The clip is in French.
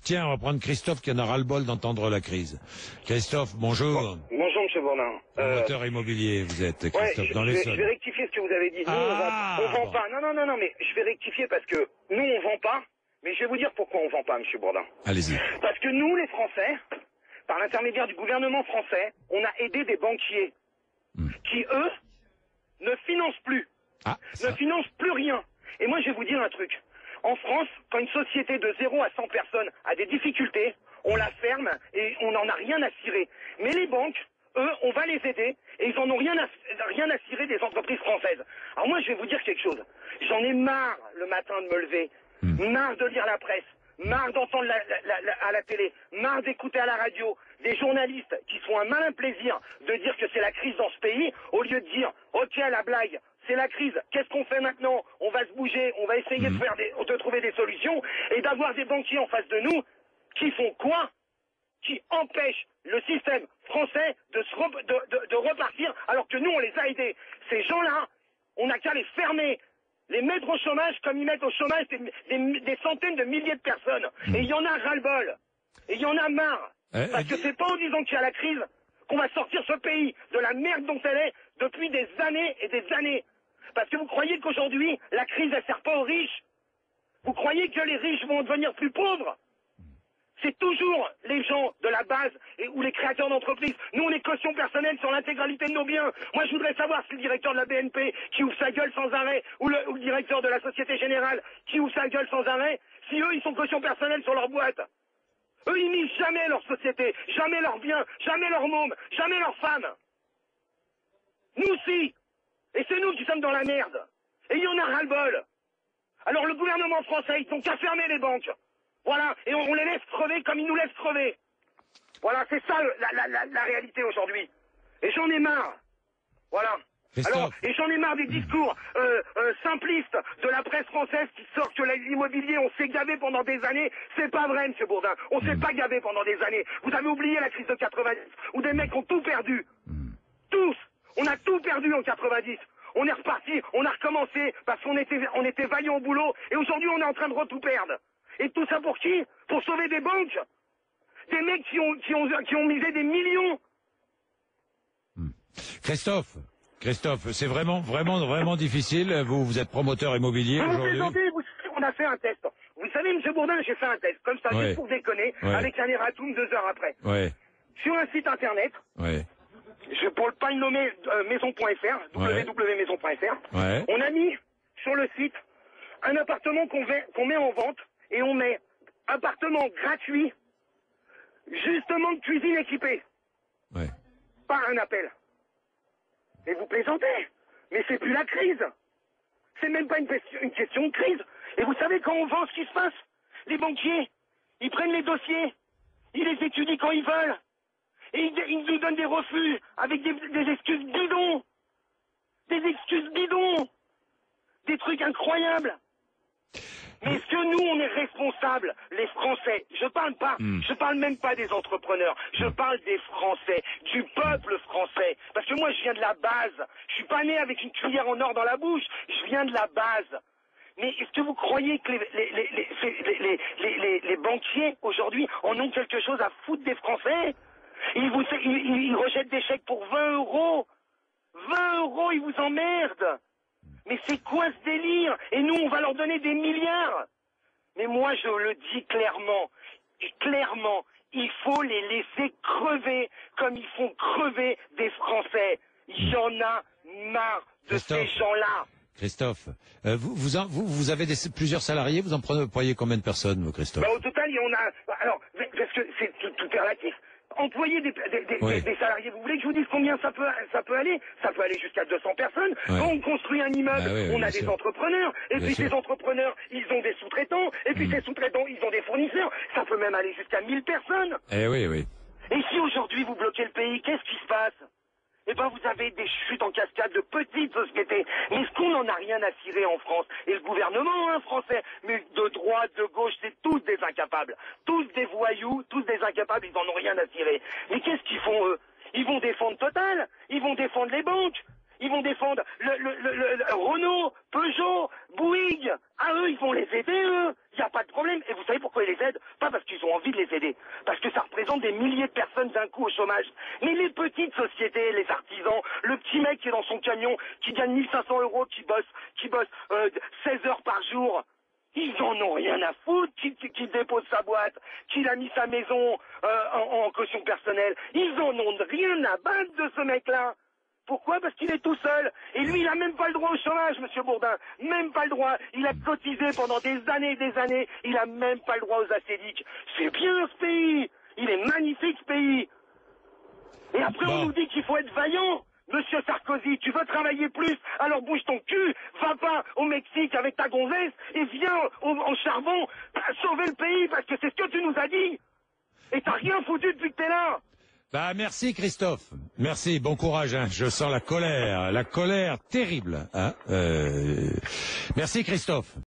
Tiens, on va prendre Christophe qui en a ras-le-bol d'entendre la crise. Christophe, bonjour. Bonjour, monsieur Bourdin. Promoteur immobilier, vous êtes, Christophe, dans les je vais rectifier ce que vous avez dit. Nous, on vend pas. Non, mais je vais rectifier parce que nous, on vend pas. Mais je vais vous dire pourquoi on vend pas, monsieur Bourdin. Allez-y. Parce que nous, les Français, par l'intermédiaire du gouvernement français, on a aidé des banquiers qui, eux, ne financent plus. Ne financent plus rien. Et moi, je vais vous dire un truc. En France, quand une société de 0 à 100 personnes a des difficultés, on la ferme et on n'en a rien à cirer. Mais les banques, eux, on va les aider et ils en ont rien à cirer des entreprises françaises. Alors moi, je vais vous dire quelque chose. J'en ai marre le matin de me lever, marre de lire la presse, marre d'entendre à la télé, marre d'écouter à la radio des journalistes qui font un malin plaisir de dire que c'est la crise dans ce pays, au lieu de dire, ok, la blague, c'est la crise, qu'est-ce qu'on fait maintenant? On va se bouger, on va essayer de trouver des solutions, et d'avoir des banquiers en face de nous qui font quoi? Qui empêchent le système français de repartir, alors que nous, on les a aidés. Ces gens-là, on n'a qu'à les fermer, les mettre au chômage comme ils mettent au chômage des centaines de milliers de personnes. Et il y en a ras-le-bol. Et il y en a marre. Parce que c'est pas en disant qu'il y a la crise qu'on va sortir ce pays de la merde dont elle est depuis des années et des années. Parce que vous croyez qu'aujourd'hui, la crise, elle sert pas aux riches? Vous croyez que les riches vont devenir plus pauvres? C'est toujours les gens de la base ou les créateurs d'entreprises. Nous, on est caution personnelle sur l'intégralité de nos biens. Moi, je voudrais savoir si le directeur de la BNP qui ouvre sa gueule sans arrêt, ou le directeur de la Société Générale qui ouvre sa gueule sans arrêt, si eux, ils sont caution personnelle sur leur boîte. Eux, ils misent jamais leur société, jamais leurs biens, jamais leurs mômes, jamais leurs femmes. Nous aussi. Et c'est nous qui sommes dans la merde. Et il y en a ras-le-bol. Alors le gouvernement français, ils n'ont qu'à fermer les banques. Voilà, et on les laisse crever comme ils nous laissent crever. Voilà, c'est ça la réalité aujourd'hui. Et j'en ai marre. Voilà. Alors, et j'en ai marre des discours simplistes de la presse française qui sortent que l'immobilier, on s'est gavé pendant des années. C'est pas vrai, monsieur Bourdin. On s'est pas gavé pendant des années. Vous avez oublié la crise de 90, où des mecs ont tout perdu. Tous. On a tout perdu en 90. On est reparti, on a recommencé parce qu'on était vaillants au boulot. Et aujourd'hui, on est en train de tout perdre. Et tout ça pour qui? Pour sauver des banques? Des mecs qui ont misé des millions. Christophe, c'est vraiment difficile. Vous êtes promoteur immobilier aujourd'hui. Vous savez qu'on a fait un test. Vous savez, monsieur Bourdin, j'ai fait un test, comme ça, juste pour déconner, avec un erratum 2 heures après. Sur un site internet, pour ne pas le nommer maison.fr, www.maison.fr, on a mis sur le site un appartement qu'on met en vente, et on met appartement gratuit, justement de cuisine équipée. Pas un appel. Mais vous plaisantez. Mais c'est plus la crise. C'est même pas une question de crise. Et vous savez, quand on vend, ce qui se passe, les banquiers, ils prennent les dossiers, ils les étudient quand ils veulent, et ils nous donnent des refus avec des excuses bidons. Des excuses bidons. Des trucs incroyables. Mais est-ce que nous, on est responsables, les Français? Je parle même pas des entrepreneurs. Je parle des Français, du peuple français. Parce que moi, je viens de la base. Je suis pas né avec une cuillère en or dans la bouche. Je viens de la base. Mais est-ce que vous croyez que les banquiers, aujourd'hui, en ont quelque chose à foutre des Français? Ils rejettent des chèques pour 20 euros. 20 euros, ils vous emmerdent. Mais c'est quoi ce délire? Et nous, on va leur donner des milliards. Mais moi, je le dis clairement, il faut les laisser crever comme ils font crever des Français. Il y en a marre de ces gens-là. Christophe, vous avez plusieurs salariés, vous employez combien de personnes, vous, Christophe? Au total, on a... Alors, parce que c'est tout est relatif. Employer des salariés, vous voulez que je vous dise combien ça peut aller? Ça peut aller jusqu'à 200 personnes. Quand on construit un immeuble, on a des entrepreneurs, et puis ces entrepreneurs, ils ont des sous-traitants, et puis ces sous-traitants, ils ont des fournisseurs. Ça peut même aller jusqu'à 1000 personnes. Et si aujourd'hui vous bloquez le pays, qu'est-ce qui se passe? Eh ben, vous avez des chutes en cascade de petites sociétés. Mais est-ce qu'on n'en a rien à cirer en France? Et le gouvernement français, mais de droite, de gauche, c'est tous des incapables. Tous des voyous, tous des incapables, ils n'en ont rien à cirer. Mais qu'est-ce qu'ils font, eux? Ils vont défendre Total, ils vont défendre les banques, ils vont défendre le Renault, Peugeot, Bouygues. Ah, eux, ils vont les aider, eux. Il n'y a pas de problème. Et vous savez pourquoi ils les aident? Pas parce qu'ils ont société. Parce que ça représente des milliers de personnes d'un coup au chômage. Mais les petites sociétés, les artisans, le petit mec qui est dans son camion, qui gagne 1500 €, qui bosse 16 heures par jour, ils en ont rien à foutre, qui dépose sa boîte, qu'il a mis sa maison en caution personnelle. Ils en ont rien à battre de ce mec-là. Pourquoi? Parce qu'il est tout seul. Et lui, il a même pas le droit au chômage, monsieur Bourdin. Même pas le droit. Il a cotisé pendant des années et des années. Il a même pas le droit aux ACDIC. C'est bien ce pays. Il est magnifique ce pays. Et après, on nous dit qu'il faut être vaillant. Monsieur Sarkozy, tu veux travailler plus, alors bouge ton cul, va pas au Mexique avec ta gonzesse et viens en charbon sauver le pays, parce que c'est ce que tu nous as dit. Et t'as rien foutu depuis que t'es là. Bah merci Christophe, merci, bon courage, hein. Je sens la colère terrible. Hein. Merci Christophe.